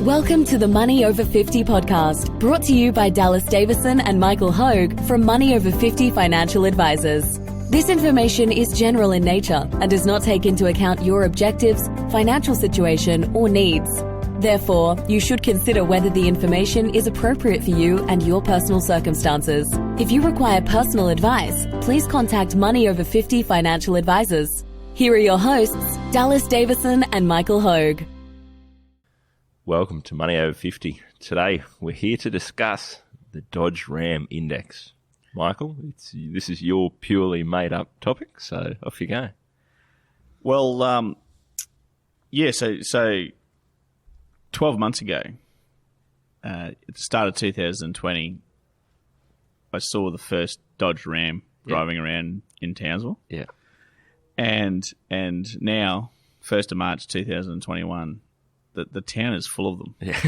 Welcome to the Money Over 50 podcast, brought to you by Dallas Davison and Michael Hogue from Money Over 50 Financial Advisors. This information is general in nature and does not take into account your objectives, financial situation, or needs. Therefore, you should consider whether the information is appropriate for you and your personal circumstances. If you require personal advice, please contact Money Over 50 Financial Advisors. Here are your hosts, Dallas Davison and Michael Hogue. Welcome to Money Over 50. Today, we're here to discuss the Dodge Ram Index. Michael, this is your purely made-up topic, so off you go. Well, so 12 months ago, at the start of 2020, I saw the first Dodge Ram driving around in Townsville. Yeah. And now, 1st of March 2021, the town is full of them. Yeah.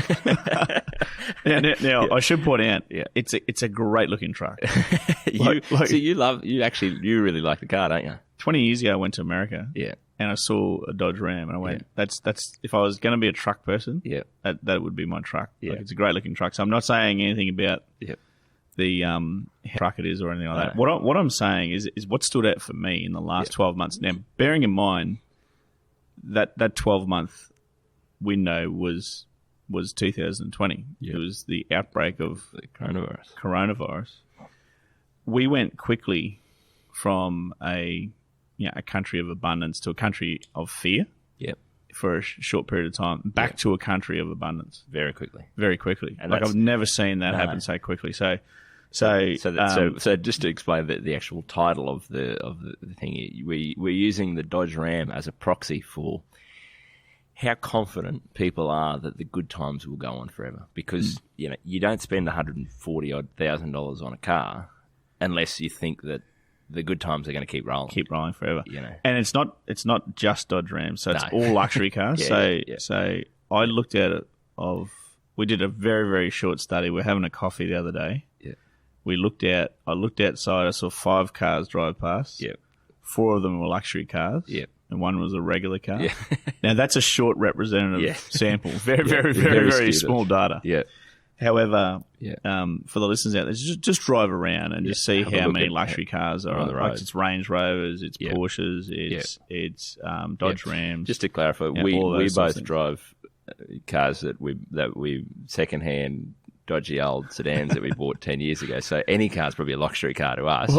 now, I should point out, it's a great looking truck. You really like the car, don't you? 20 years ago, I went to America. Yeah. And I saw a Dodge Ram, and I went, "That's if I was going to be a truck person, that would be my truck." Yeah. Like, it's a great looking truck. So I'm not saying anything about the how truck it is or anything like that. What I'm saying is what stood out for me in the last 12 months. Now, bearing in mind that 12-month window was 2020. Yep. It was the outbreak of the coronavirus. We went quickly from a country of abundance to a country of fear. Yep. For a short period of time, back to a country of abundance very quickly. And I've never seen that happen so quickly. So just to explain the actual title of the thing, we're using the Dodge Ram as a proxy for how confident people are that the good times will go on forever, because you don't spend $140,000 on a car unless you think that the good times are going to keep rolling forever. And it's not just Dodge Rams, so it's all luxury cars. So I looked at it. We did a very, very short study. We're having a coffee the other day. Yeah. I looked outside. I saw 5 cars drive past. Yeah. 4 of them were luxury cars. Yeah. And one was a regular car. Yeah. Now, that's a short representative sample. Very, very small data. Yeah. However, for the listeners out there, just drive around and just see how many luxury cars are on the road. It's Range Rovers, it's Porsches, it's Dodge Rams. Just to clarify, we both drive cars that we second-hand, dodgy old sedans that we bought 10 years ago. So any car's probably a luxury car to us.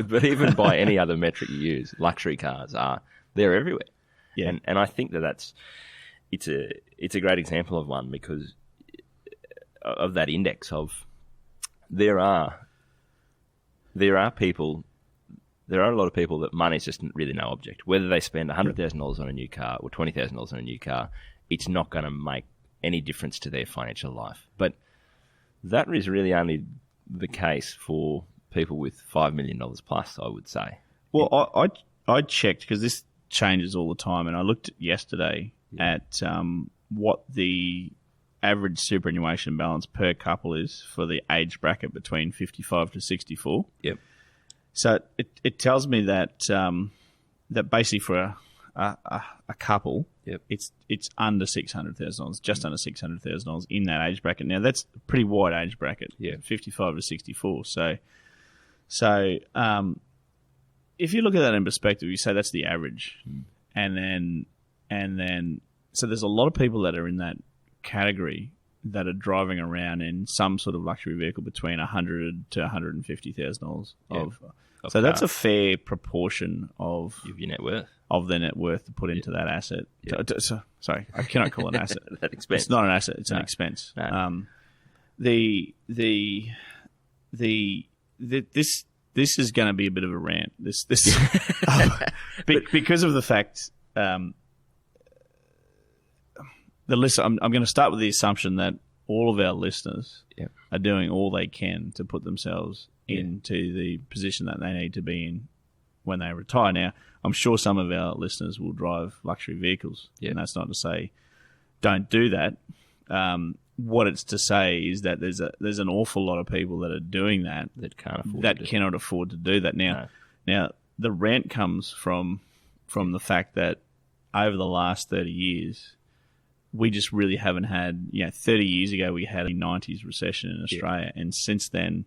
But even by any other metric you use, luxury cars they're everywhere. Yeah. And I think it's a great example of one because of that index of there are a lot of people that money's just really no object. Whether they spend $100,000 on a new car or $20,000 on a new car, it's not going to make any difference to their financial life. But that is really only the case for people with $5 million plus, I would say. Well, I checked because this changes all the time, and I looked yesterday at what the average superannuation balance per couple is for the age bracket between 55 to 64. Yep. So it tells me that that basically for a couple, it's under $600,000, just under $600,000 in that age bracket. Now that's a pretty wide age bracket, 55 to 64. So if you look at that in perspective, you say that's the average, and then so there's a lot of people that are in that category that are driving around in some sort of luxury vehicle between $100,000 to $150,000 so that's a fair proportion of your net worth, of their net worth to put into that asset. Sorry, I cannot call it an asset. That expense. It's not an asset; it's an expense. No. This is going to be a bit of a rant. Because of the fact the list. I'm going to start with the assumption that all of our listeners are doing all they can to put themselves into the position that they need to be in when they retire. Now, I'm sure some of our listeners will drive luxury vehicles, and that's not to say don't do that. What it's to say is that there's an awful lot of people that are doing that cannot afford to do that. Now, the rant comes from the fact that over the last 30 years, we just really haven't had, 30 years ago we had a 90s recession in Australia, and since then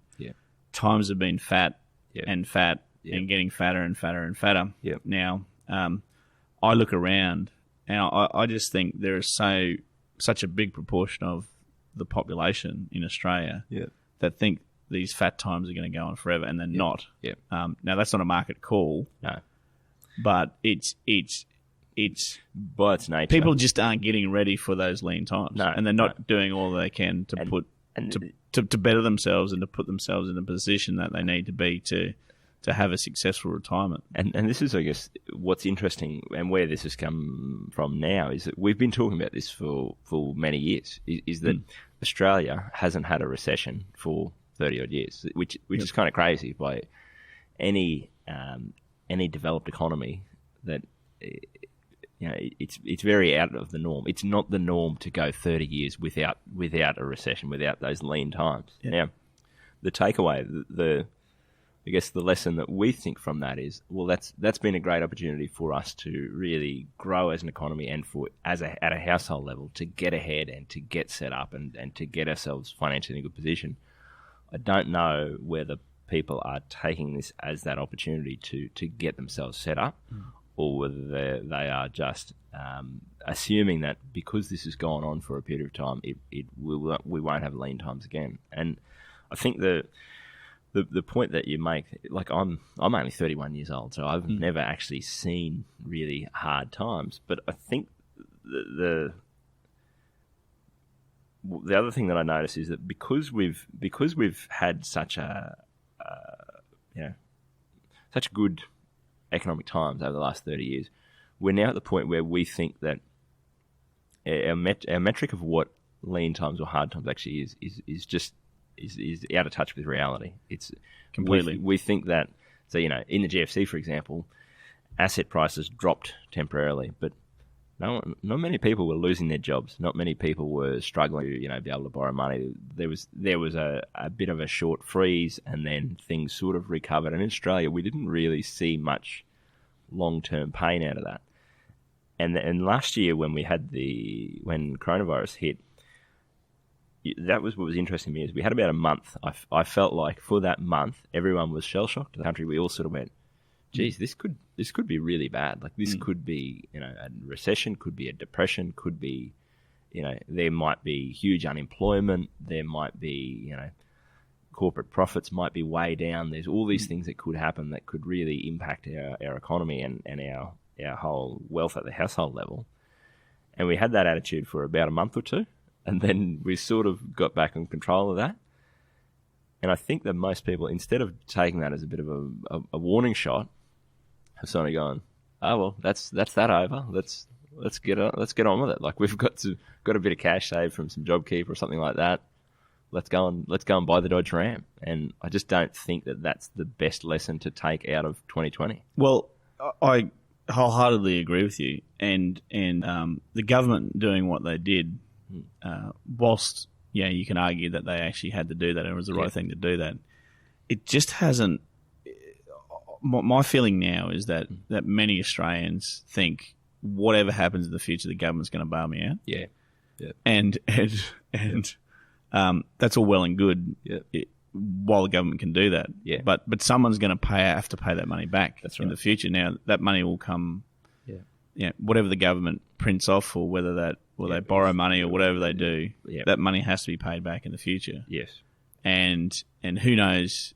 times have been fat and fat and getting fatter and fatter and fatter. Now, I look around and I just think there is such a big proportion of the population in Australia that think these fat times are going to go on forever, and they're not. Now, that's not a market call. No. But it's by its nature. People just aren't getting ready for those lean times. No, and they're not doing all they can to better themselves and to put themselves in a position that they need to be to have a successful retirement. And this is, I guess, what's interesting, and where this has come from now, is that we've been talking about this for many years, is that Australia hasn't had a recession for 30 odd years, which is kind of crazy by any developed economy. That it's very out of the norm. It's not the norm to go 30 years without a recession, without those lean times. Now, the takeaway, I guess the lesson that we think from that is, well, that's been a great opportunity for us to really grow as an economy, and at a household level to get ahead and to get set up and to get ourselves financially in a good position. I don't know whether people are taking this as that opportunity to get themselves set up, or whether they are just assuming that because this has gone on for a period of time, we won't have lean times again. And I think the point that you make, like I'm only 31 years old, so I've never actually seen really hard times. But I think the other thing that I notice is that because we've had such such good economic times over the last 30 years, we're now at the point where we think that our metric of what lean times or hard times actually is out of touch with reality. It's completely. We think that, so in the GFC, for example, asset prices dropped temporarily, but not many people were losing their jobs. Not many people were struggling to be able to borrow money. There was a bit of a short freeze, and then things sort of recovered. And in Australia, we didn't really see much long-term pain out of that. And last year when coronavirus hit, that was what was interesting to me, is we had about a month. I felt like for that month, everyone was shell-shocked. The country, we all sort of went, geez, this could be really bad. Like this could be, a recession, could be a depression, could be, there might be huge unemployment, there might be, corporate profits might be way down. There's all these things that could happen that could really impact our economy and our whole wealth at the household level. And we had that attitude for about a month or two, and then we sort of got back in control of that. And I think that most people, instead of taking that as a bit of a warning shot, have suddenly gone, oh well, that's that over. Let's get on with it. Like we've got a bit of cash saved from some JobKeeper or something like that. Let's go and buy the Dodge Ram. And I just don't think that that's the best lesson to take out of 2020. Well, I wholeheartedly agree with you. And the government doing what they did, whilst you can argue that they actually had to do that and it was the right thing to do that, it just hasn't. My feeling now is that many Australians think whatever happens in the future, the government's going to bail me out. Yeah. And that's all well and good. While the government can do that. Yeah. But someone's going to have to pay that money back in the future. Now that money will come. Whatever the government prints off, or whether they borrow money or whatever they do, that money has to be paid back in the future. Yes. And who knows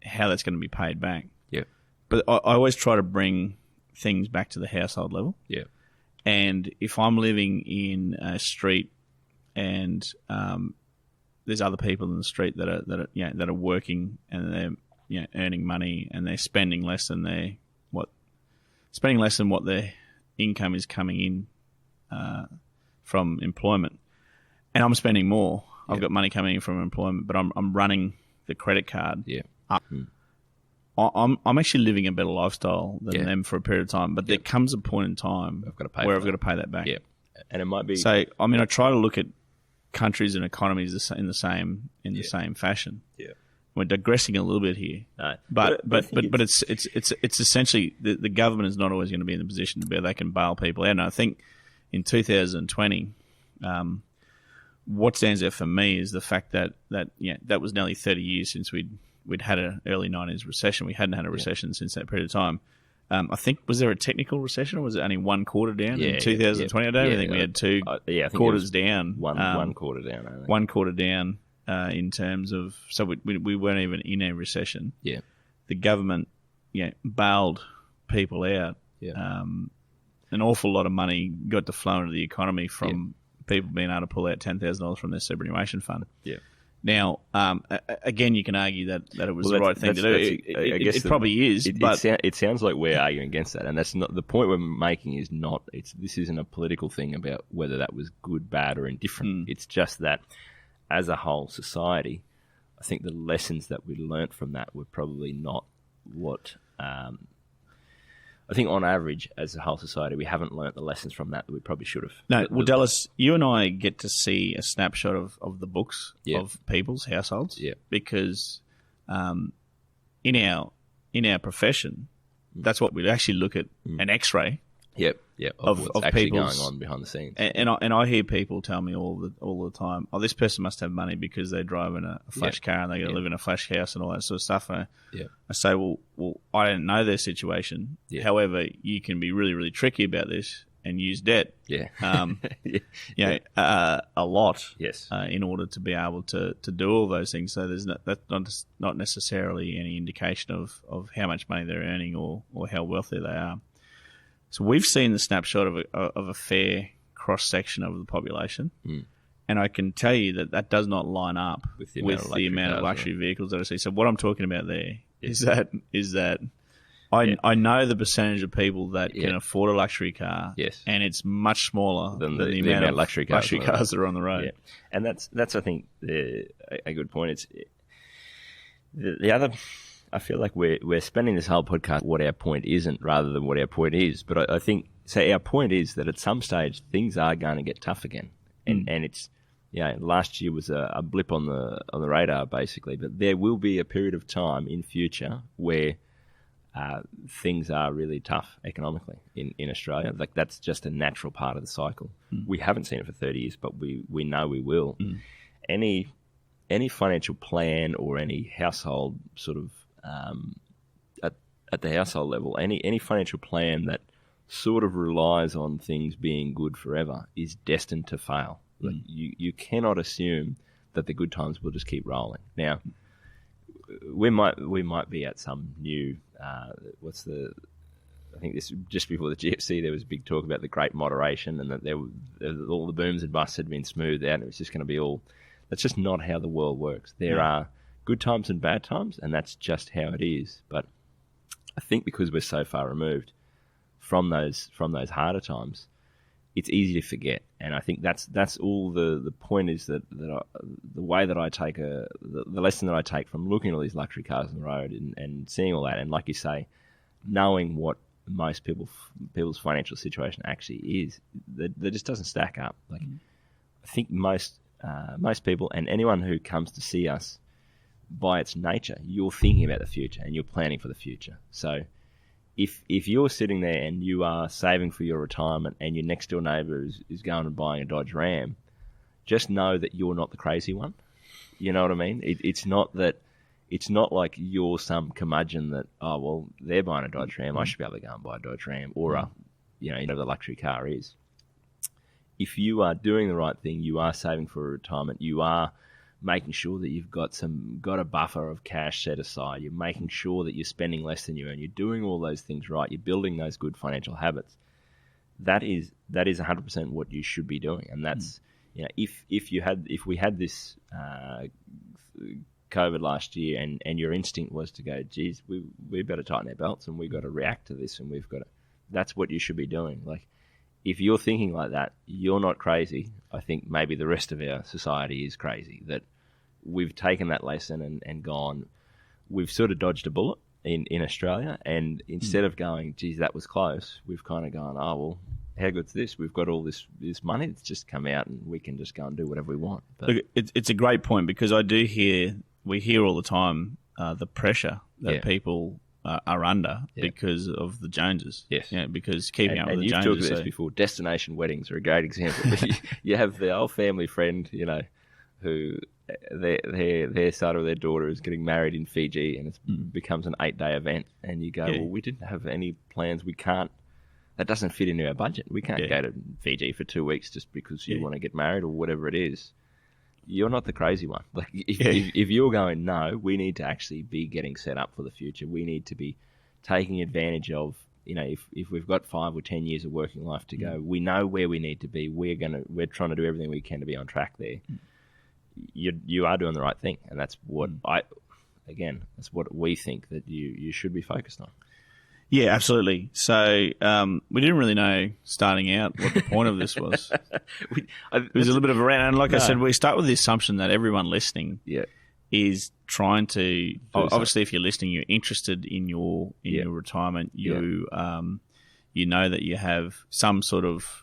how that's going to be paid back. Yeah. But I always try to bring things back to the household level. Yeah. And if I'm living in a street and there's other people in the street that are working and they're earning money and they're spending less than what their income is coming in from employment, and I'm spending more. I've got money coming in from employment, but I'm running the credit card up. I'm actually living a better lifestyle than them for a period of time, but there comes a point in time I've got to pay that back. Yeah, and it might be. So I mean, I try to look at countries and economies in the same fashion. Yeah. We're digressing a little bit here, but it's essentially the government is not always going to be in the position to be they can bail people out. And I think in 2020, what stands out for me is the fact that was nearly 30 years since we'd had an early 90s recession. We hadn't had a recession since that period of time. I think, was there a technical recession, or was it only one quarter down in 2020? I don't think we had two quarters down. One quarter down, I think. One quarter down in terms of... So we weren't even in a recession. Yeah. The government bailed people out. Yeah. An awful lot of money got to flow into the economy from people being able to pull out $10,000 from their superannuation fund. Yeah. Now, again, you can argue that it was the right thing to do. It probably is, but it sounds like we're arguing against that, and that's not the point we're making. Is not this isn't a political thing about whether that was good, bad, or indifferent. It's just that, as a whole society, I think the lessons that we learnt from that were probably not what. I think on average, as a whole society, we haven't learnt the lessons from that we probably should have. No, well, Dallas, you and I get to see a snapshot of the books of people's households because in our profession, that's what we'd actually look at an X-ray. Of what's actually people's going on behind the scenes. And I hear people tell me all the time, oh, this person must have money because they drive in a flash car and they're going to live in a flash house and all that sort of stuff. And I say, well, I don't know their situation. However, you can be really, really tricky about this and use debt. A lot. Yes. In order to be able to do all those things. So that's not necessarily any indication of how much money they're earning or how wealthy they are. So we've seen the snapshot of a fair cross-section of the population, and I can tell you that does not line up with the amount of luxury vehicles that I see. So what I'm talking about there is that I know the percentage of people that can afford a luxury car, and it's much smaller than the amount of luxury cars that are on the road. And that's I think a good point. It's the other. I feel like we're spending this whole podcast what our point isn't rather than what our point is. But I think our point is that at some stage things are going to get tough again, and it's last year was a blip on the radar basically, but there will be a period of time in future where things are really tough economically in Australia. Like that's just a natural part of the cycle. We haven't seen it for 30 years, but we know we will. Any financial plan or any household sort of at the household level, any financial plan that sort of relies on things being good forever is destined to fail. Like you cannot assume that the good times will just keep rolling. Now, we might be at some new I think this just before the GFC there was a big talk about the great moderation and that all the booms and busts had been smoothed out and it was just going to be all. That's just not how the world works. There are good times and bad times, and that's just how it is. But I think because we're so far removed from those harder times, it's easy to forget. And I think that's all the point is that the way that I take the lesson that I take from looking at all these luxury cars on the road and seeing all that, and like you say, knowing what most people's financial situation actually is, that just doesn't stack up. Like I think most people and anyone who comes to see us, by its nature, you're thinking about the future and you're planning for the future. So if you're sitting there and you are saving for your retirement and your next door neighbour is going and buying a Dodge Ram, just know that you're not the crazy one. You know what I mean? It's not like you're some curmudgeon that, oh, well, they're buying a Dodge Ram, I should be able to go and buy a Dodge Ram or whatever the luxury car is. If you are doing the right thing, you are saving for a retirement, you are making sure that you've got a buffer of cash set aside, you're making sure that you're spending less than you earn, you're doing all those things right, you're building those good financial habits. That is 100% what you should be doing, and that's if we had this COVID last year and your instinct was to go, geez, we better tighten our belts and we've got to react to this and that's what you should be doing. Like if you're thinking like that, you're not crazy. I think maybe the rest of our society is crazy, that we've taken that lesson and gone, we've sort of dodged a bullet in Australia, and instead of going, geez, that was close, we've kind of gone, oh, well, how good's this? We've got all this money that's just come out and we can just go and do whatever we want. But look, it's a great point because we hear all the time the pressure that people are under because of the Joneses. Yes. Because keeping up with the Joneses. And you've talked about this before. Destination weddings are a great example. You have the old family friend, who their son or their daughter is getting married in Fiji, and it becomes an 8-day event, and you go, well, we didn't have any plans. We can't. That doesn't fit into our budget. We can't go to Fiji for 2 weeks just because you want to get married or whatever it is. You're not the crazy one. Like if you're going, no, we need to actually be getting set up for the future. We need to be taking advantage of, if we've got 5 or 10 years of working life to go, we know where we need to be. We're trying to do everything we can to be on track there. You are doing the right thing, and that's what that's what we think that you should be focused on. Yeah, absolutely. So we didn't really know starting out what the point of this was. It was a little bit of a rant. And like I said, we start with the assumption that everyone listening is trying to – obviously, if you're listening, you're interested in your retirement. You know that you have some sort of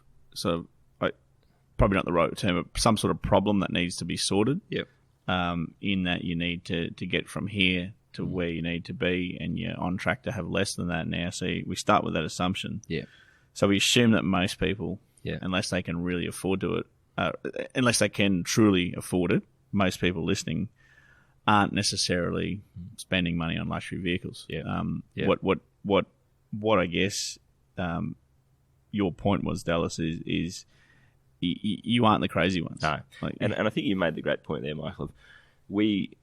probably not the right term, but some sort of problem that needs to be sorted. Yep. In that you need to get from here to where you need to be, and you're on track to have less than that now. So we start with that assumption. Yeah. So we assume that most people, unless they can really afford to unless they can truly afford it, most people listening aren't necessarily spending money on luxury vehicles. Yeah. What I guess your point was, Dallas, is you aren't the crazy ones. No. And I think you made the great point there, Michael. We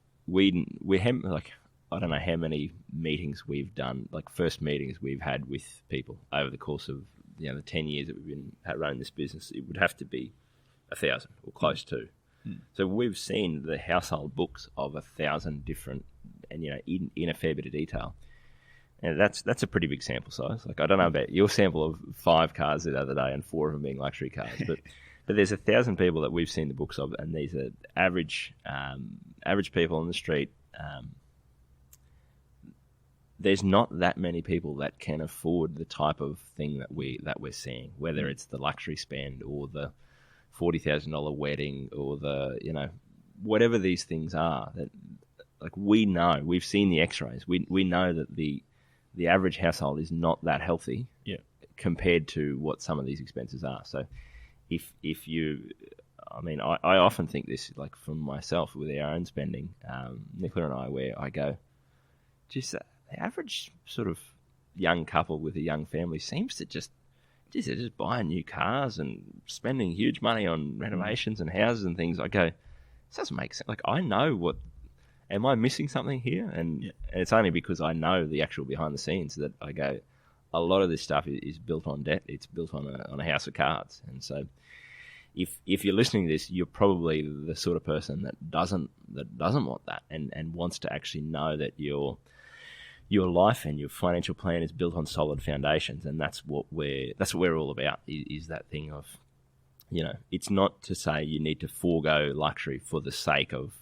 I don't know how many meetings we've done, like first meetings we've had with people over the course of the 10 years that we've been running this business. It would have to be 1,000 or close to. So we've seen the household books of 1,000 different, and in a fair bit of detail. And that's a pretty big sample size. Like, I don't know about your sample of 5 cars the other day and 4 of them being luxury cars, but there's 1,000 people that we've seen the books of, and these are average people on the street. There's not that many people that can afford the type of thing that we're seeing, whether it's the luxury spend or the $40,000 wedding or the whatever these things are. That, like, we know, we've seen the X-rays. We know that the average household is not that healthy compared to what some of these expenses are. So if you, I often think this, like, from myself with our own spending, Nicola and I, where I go, just the average sort of young couple with a young family seems to just buying new cars and spending huge money on renovations and houses and things. I go, this doesn't make sense. Like, I know am I missing something here? And it's only because I know the actual behind the scenes that I go, a lot of this stuff is built on debt. It's built on a house of cards. And so if you're listening to this, you're probably the sort of person that doesn't want that and wants to actually know that your life and your financial plan is built on solid foundations. And that's what we're all about, is that thing of, it's not to say you need to forego luxury for the sake of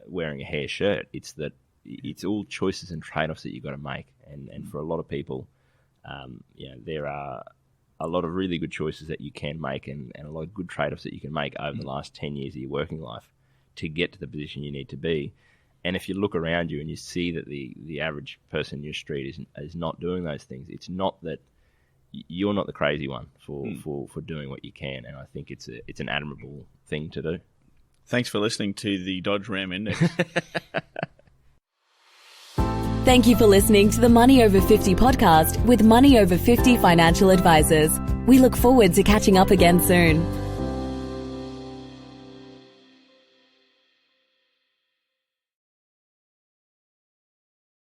wearing a hair shirt. It's that it's all choices and trade-offs that you've got to make. And for a lot of people, there are a lot of really good choices that you can make and a lot of good trade-offs that you can make over the last 10 years of your working life to get to the position you need to be. And if you look around you and you see that the average person in your street is not doing those things, it's not that you're not the crazy one for doing what you can. And I think it's an admirable thing to do. Thanks for listening to the Dodge Ram Index. Thank you for listening to the Money Over 50 podcast with Money Over 50 Financial Advisors. We look forward to catching up again soon.